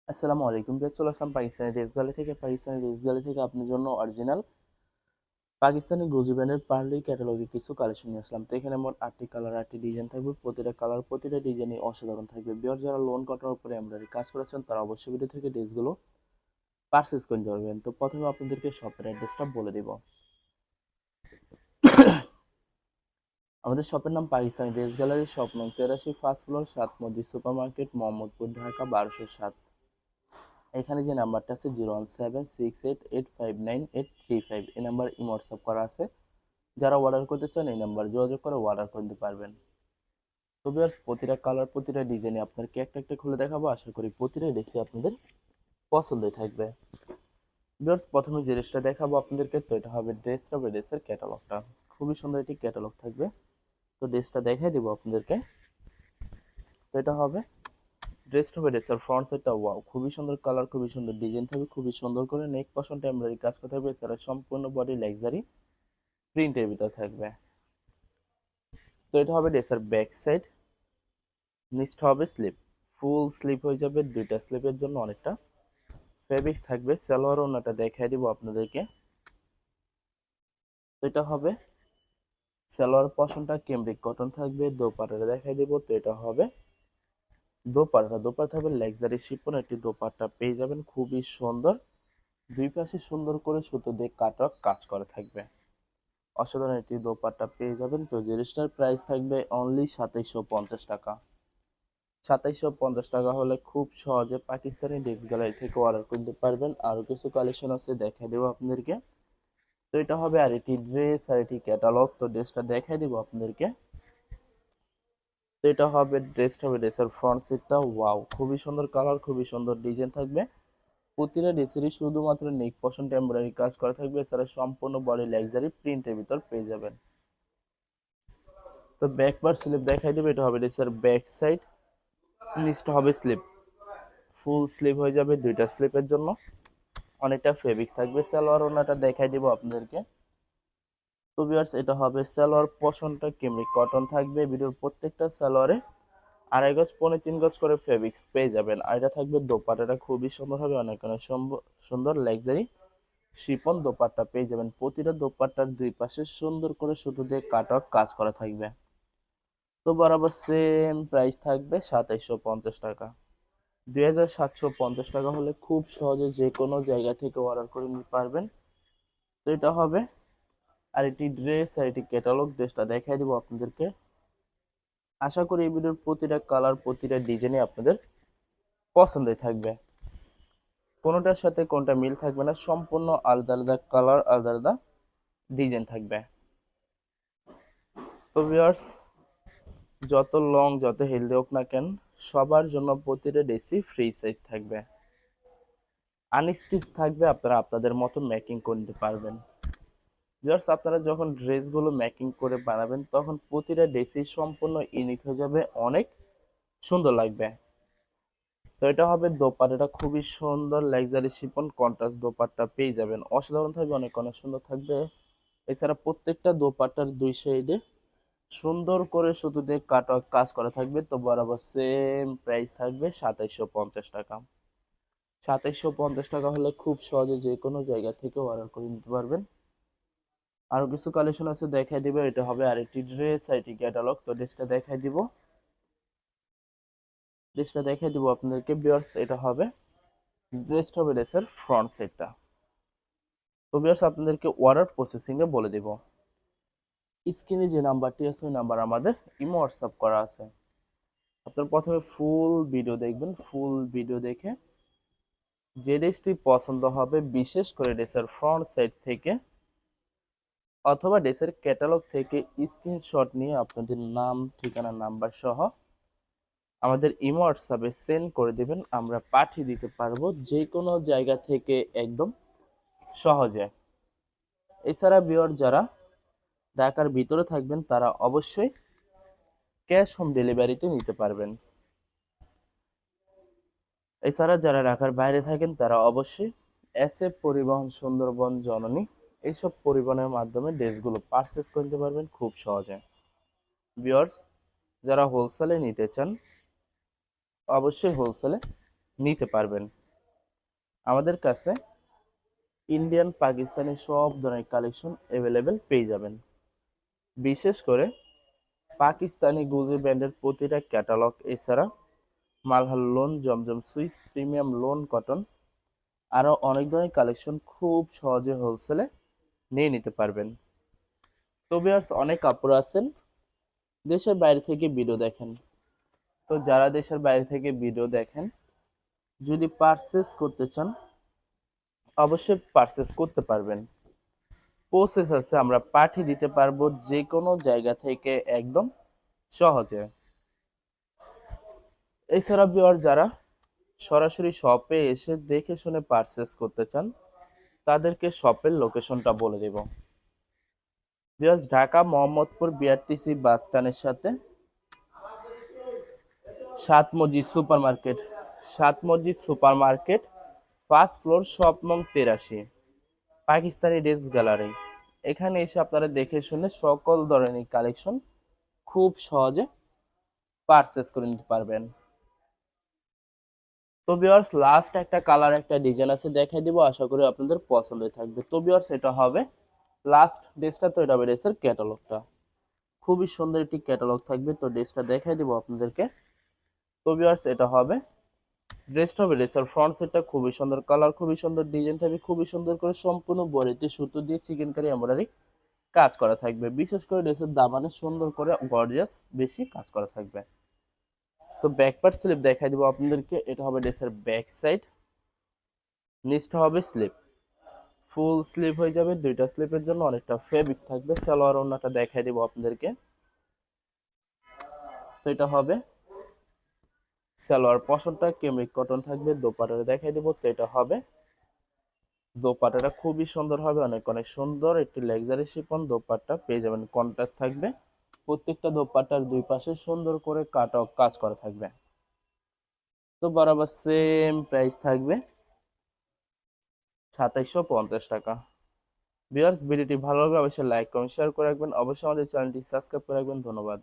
আসসালামু আলাইকুম ভাই, চলে আসলাম পাকিস্তানি ড্রেস গ্যালারি থেকে আপনার জন্য অরিজিনাল পাকিস্তানি গুজি ব্র্যান্ডের পার্লি ক্যাটালগের কিছু কালেকশন নিয়ে আসলাম। তো এখানে মোট 8টি কালার 8টি ডিজাইন থাকবে। প্রতিটা কালার প্রতিটা ডিজাইনই অসাধারণ থাকবে। বিয়ার যারা লোন কটনের উপরে এমব্রয়ডারি কাজ করেছেন তারা অবশ্যই ভিডিও থেকে ড্রেসগুলো পারচেজ করতে পারবেন। তো প্রথমে আপনাদেরকে শপের অ্যাড্রেসটা বলে দিব। আমাদের শপের নাম পাকিস্তানি ড্রেস গ্যালারি, শপ নং 83, ফার্স্ট ফ্লোর, 7 মসজিদ সুপার মার্কেট, মোহাম্মদপুর, ঢাকা 1207। এখানে যে নাম্বারটা আছে 01768859835, এই নাম্বার ইমো হোয়াটসঅ্যাপ করা আছে। যারা অর্ডার করতে চান এই নাম্বার যোগাযোগ করে অর্ডার করতে পারবেন। তো ভিউয়ার্স, প্রতিটা কালার প্রতিটা ডিজাইনে আপনাদেরকে একটা একটা খুলে দেখাবো। আশা করি প্রতিটা ড্রেসই আপনাদের পছন্দই থাকবে। ভিউয়ার্স, প্রথমে যে ড্রেসটা দেখাবো আপনাদেরকে, তো এটা হবে ড্রেসের ক্যাটালগটা। খুবই সুন্দর একটি ক্যাটালগ থাকবে। তো ড্রেসটা দেখাই দিব আপনাদেরকে। তো এটা হবে ড্রেসের ফ্রন্ট সাইডটা। ওয়াও, খুবই সুন্দর কালার, খুবই সুন্দর ডিজাইন থাকবে, খুবই সুন্দর করে নেক পশনটা এমব্রয়ডারি কাজ করা থাকবে। এছাড়া সম্পূর্ণ বডি লাক্সারি প্রিন্টের ভিতর থাকবে। তো এটা হবে ড্রেসের ব্যাক সাইড। নিচটা হবে স্লিপ, ফুল স্লিপ হয়ে যাবে। দুইটা স্লিপের জন্য অনেকটা ফেব্রিক্স থাকবে। সালোয়ার ওনাটা দেখাই দিব আপনাদেরকে। তো এটা হবে সালোয়ার পশনটা ক্যামব্রিক কটন থাকবে। দোপাট্টাটা দেখাই দিব। তো এটা হবে দোপাট্টা থাকবে লাক্সারি শিফন একটি দোপাট্টা পেয়ে যাবেন, খুবই সুন্দর। দুই পাশে সুন্দর করে সুতো দিয়ে কাটওয়ার্ক কাজ করা থাকবে। অসাধারণ একটি দোপাট্টা পেয়ে যাবেন। তো জিনিসটার প্রাইস থাকবে অনলি 2750 টাকা। 2750 টাকা হলে খুব সহজে পাকিস্তানি ড্রেস গ্যালারি থেকে অর্ডার করতে পারবেন। আরো কিছু কালেকশন আছে, দেখাই দেবো আপনাদেরকে। তো এটা হবে আরেকটি ড্রেস, আরেকটি ক্যাটালগ। তো ড্রেসটা দেখাই দিব আপনাদেরকে। তো এটা হবে ড্রেসের ফ্রন্ট সিটটা। ওয়াও, খুবই সুন্দর কালার, খুবই সুন্দর ডিজাইন থাকবে। প্রতিটা ড্রেসেরই শুধুমাত্র নেক পশন টেম্পোরারি কাজ করা থাকবে। এছাড়া সম্পূর্ণ বডি লাক্সারি প্রিন্টের ভিতর পেয়ে যাবেন। তো ব্যাক পার্ট স্লিপ দেখাই দেবে। এটা হবে ড্রেসের ব্যাক সাইড। নিচটা হবে স্লিপ, ফুল স্লিপ হয়ে যাবে। দুইটা স্লিপের জন্য অনেকটা ফেব্রিক্স থাকবে। সালোয়ার ওনাটা দেখাই দিব আপনাদেরকে। তো ভিউয়ার্স, এটা হবে সালোয়ার পশনটা কেমনি কটন থাকবে। ভিডিওর প্রত্যেকটা সালোয়ারে 2.5 গজ 3.25 গজ করে ফেব্রিক্স পেয়ে যাবেন। আর এটা থাকবে দোপাট্টাটা খুবই সুন্দর হবে, অনেক অনেক সুন্দর লাক্সারি শিপন দোপাট্টা পেয়ে যাবেন। প্রতিটা দোপাট্টার দুই পাশে সুন্দর করে সুতো দিয়ে কাটওয়ার্ক কাজ করা থাকবে। তো বরাবর সেম প্রাইস থাকবে 2750 টাকা। 2750 টাকা হলে খুব সহজে যে কোনো জায়গা থেকে অর্ডার করে নিতে পারবেন। তো এটা হবে আর একটি ড্রেস, আর একটি ক্যাটালগ। ড্রেসটা দেখাই দিব আপনাদেরকে। আশা করি এই ভিডিওর প্রতিটা কালার প্রতিটা ডিজাইনই আপনাদের পছন্দের থাকবে। কোনোটার সাথে কোনটা মিল থাকবে না, সম্পূর্ণ আলাদা আলাদা কালার, আলাদা আলাদা ডিজাইন থাকবে। তো ভিউয়ার্স, যত লং যত হেলদি হোক না কেন, সবার জন্য প্রতিটা ড্রেসই ফ্রি সাইজ থাকবে। আনস্টিচ থাকবে, আপনারা আপনাদের মতো মেকিং করে নিতে পারবেন। ভিউয়ার্স, আপনারা যখন ড্রেসগুলো মেকিং করে বানাবেন তখন প্রতিটা ড্রেসই সম্পূর্ণ ইউনিক হয়ে যাবে, অনেক সুন্দর লাগবে। তো এটা হবে দোপাট্টাটা, খুবই সুন্দর লাক্সারি শিফন কন্ট্রাস্ট দোপাট্টা পেয়ে যাবেন। অসাধারণ থাকবে, অনেক অনেক সুন্দর থাকবে। এছাড়া প্রত্যেকটা দোপাট্টার দুই সাইডে সুন্দর করে সুতো দিয়ে কাটওয়ার্ক কাজ করা থাকবে। তো বরাবর সেম প্রাইস থাকবে 2750 টাকা। 2750 টাকা হলে খুব সহজে যে কোনো জায়গা থেকে অর্ডার করে নিতে পারবেন। আরো কিছু কালেকশন আছে, দেখাই দিব। এটা হবে আরেকটি ড্রেস, আইটি ক্যাটালগ। তো ড্রেসটা দেখাই দিব আপনাদেরকে ভিউয়ার্স। এটা হবে ড্রেসের ফ্রন্ট সাইডটা। তো ভিউয়ার্স, আপনাদেরকে অর্ডার প্রসেসিং এ বলে দিব। স্ক্রিনে যে নাম্বারটি আছে ওই নাম্বার আমাদের ইমো হোয়াটসঅ্যাপ করা আছে। আপনার প্রথমে ফুল ভিডিও দেখবেন। ফুল ভিডিও দেখে যে ড্রেসটি পছন্দ হবে, বিশেষ করে ড্রেসের ফ্রন্ট সাইড থেকে অথবা ড্রেসের ক্যাটালগ থেকে স্ক্রিনশট নিয়ে আপনাদের নাম, ঠিকানা, নাম্বার সহ আমাদের ইমো হোয়াটসঅ্যাপে সেন্ড করে দিবেন। আমরা পাঠিয়ে দিতে পারবো যে কোনো জায়গা থেকে একদম সহজে। এছাড়া ভিউয়ার যারা ঢাকার ভিতরে থাকবেন তারা অবশ্যই ক্যাশ হোম ডেলিভারিতে নিতে পারবেন। এছাড়া যারা ঢাকার বাইরে থাকেন তারা অবশ্যই এসএফ পরিবহন, সুন্দরবন, জননী এইসব পরিবহনের মাধ্যমে ড্রেসগুলো পারচেস করতে পারবেন খুব সহজে। ভিউয়ার্স, যারা হোলসেলে নিতে চান অবশ্যই হোলসেলে নিতে পারবেন। আমাদের কাছে ইন্ডিয়ান পাকিস্তানি সব ধরনের কালেকশন অ্যাভেলেবেল পেয়ে যাবেন। বিশেষ করে পাকিস্তানি গুজি ব্র্যান্ডের প্রতিটা ক্যাটালগ, এছাড়া মালহার লোন, জমজম সুইস, প্রিমিয়াম লোন কটন, আরও অনেক ধরনের কালেকশন খুব সহজে হোলসেলে নিয়ে নিতে পারবেন। তো ভিউয়ার্স, অনেক কাপড় আছেন দেশের বাইরে থেকে ভিডিও দেখেন। তো যারা দেশের বাইরে থেকে ভিডিও দেখেন, যদি পারচেস করতে চান অবশ্যই পারচেস করতে পারবেন। প্রসেস আছে, আমরা পাঠিয়ে দিতে পারবো যে কোনো জায়গা থেকে একদম সহজে। এছাড়া ভিউয়ার, যারা সরাসরি শপে এসে দেখে শুনে পারচেস করতে চান তাদেরকে শপের লোকেশনটা বলে দেব। ভিউয়ার্স, ঢাকা মোহাম্মদপুর বিআরটিসি বাস স্ট্যান্ডের সাথে Sat Masjid super market, Sat Masjid super market, first floor, shop নং 83, পাকিস্তানি ড্রেস গ্যালারি। এখানে এসে আপনারা দেখে শুনে সকল ধরনের কালেকশন খুব সহজে পারচেস করে নিতে পারবেন। তো ভিউয়ার্স, লাস্ট একটা কালার, একটা ডিজাইন আছে, দেখাই দিব, আশা করি আপনাদের পছন্দ থাকবে। তো ভিউয়ার্স, এটা হবে লাস্ট ড্রেসটা। তো এটা হবে ড্রেসের ক্যাটালগটা, খুবই সুন্দর একটি ক্যাটালগ থাকবে। তো ড্রেসটা দেখাই দিব আপনাদেরকে। তো ভিউয়ার্স, এটা হবে ড্রেসটা হবে ড্রেসের ফ্রন্ট সেটটা, খুবই সুন্দর কালার, খুবই সুন্দর ডিজাইন থাকবে, খুবই সুন্দর করে সম্পূর্ণ বডিতে সুতো দিয়ে চিকেন কারি এমব্রয়ডারি কাজ করা থাকবে। বিশেষ করে ড্রেসের দামানে সুন্দর করে গর্জিয়াস বেশি কাজ করা থাকবে। তো ব্যাক পার্ট স্লিপ দেখাই দিব আপনাদেরকে। এটা হবে ড্রেসের ব্যাক সাইড, নিচটা হবে স্লিপ, ফুল স্লিপ হয়ে যাবে। দুইটা স্লিপের জন্য অনেকটা ফেব্রিক্স থাকবে। সালোয়ার ওড়নাটা দেখাই দিব আপনাদেরকে। তো এটা হবে সালোয়ার পশনটা কেমিক কটন থাকবে। দোপাটাটা দেখাই দিব। তো এটা হবে দোপাটাটা, খুবই সুন্দর হবে, অনেক অনেক সুন্দর একটি লাক্সারি শিফন দোপাট্টা পেয়ে যাবেন। কন্ট্রাস্ট থাকবে, প্রত্যেকটা দোপাট্টার দুই পাশে সুন্দর করে কাজ করা থাকবে। তো বরাবর সেম প্রাইস থাকবে 2750 টাকা। ভিউয়ার্স, ভিডিওটি ভালো লাগলে অবশ্যই লাইক কমেন্ট শেয়ার করে রাখবেন, অবশ্যই আমাদের চ্যানেলটি সাবস্ক্রাইব করে রাখবেন। ধন্যবাদ।